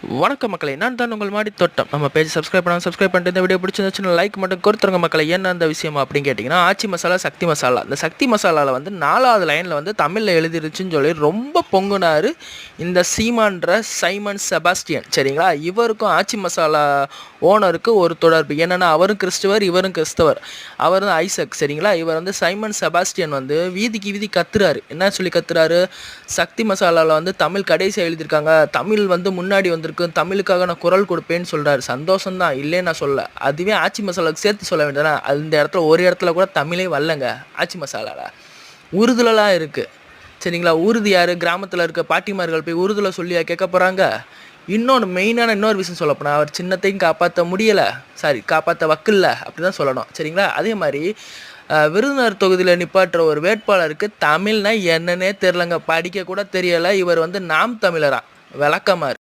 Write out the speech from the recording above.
வணக்கம் மக்களை, நான் தான் உங்கள் மாடி தோட்டம். நம்ம பேஜ் சப்ஸ்கிரைப் பண்ணாமல் சப்ஸ்கிரைப் பண்ணிட்டு இந்த வீடியோ பிடிச்சிருந்துச்சுன்னா லைக் மட்டும் கொடுத்துருங்க மக்களை. என்ன அந்த விஷயம் அப்படின்னு கேட்டிங்கன்னா, ஆச்சி மசாலா சக்தி மசாலா. இந்த சக்தி மசாலாவில் வந்து 4வது லைனில் வந்து தமிழில் எழுதிருச்சுன்னு சொல்லி ரொம்ப பொங்குனார் இந்த சீமான்ற சைமன் செபாஸ்டியன். சரிங்களா, இவருக்கும் ஆச்சி மசாலா ஓனருக்கு ஒரு தொடர்பு என்னென்னா, அவரும் கிறிஸ்துவர் இவரும் கிறிஸ்தவர். அவர் வந்து ஐசக். சரிங்களா, இவர் வந்து சைமன் செபாஸ்டியன் வந்து வீதிக்கு வீதி கத்துறாரு. என்ன சொல்லி கத்துறாரு, சக்தி மசாலாவில் வந்து தமிழ் கடைசியாக எழுதியிருக்காங்க, தமிழ் வந்து முன்னாடி வந்திருக்கு, தமிழுக்காக நான் குரல் கொடுப்பேன்னு சொல்கிறாரு. சந்தோஷம்தான், இல்லைன்னு நான் சொல்ல. அதுவே ஆச்சி மசாலாவுக்கு சேர்த்து சொல்ல வேண்டியதானே. அந்த இடத்துல ஒரு இடத்துல கூட தமிழே வரலங்க ஆச்சி மசாலாவில். உருதுலலாம் இருக்குது. சரிங்களா, உருது யார், கிராமத்தில் இருக்க பாட்டிமார்கள் போய் உருதுல சொல்லியா கேட்க போகிறாங்க. மெயினான இன்னொரு விஷயம் சொல்லப்போனால், அவர் சின்னத்தையும் காப்பாற்ற முடியலை, காப்பாற்ற வக்கில்ல அப்படி தான் சொல்லணும். சரிங்களா, அதே மாதிரி விருதுநகர் தொகுதியில் நிப்பாட்டுற ஒரு வேட்பாளருக்கு தமிழ்னா என்னன்னே தெரிலங்க, படிக்க கூட தெரியலை. இவர் வந்து நாம் தமிழரா விளக்கமாக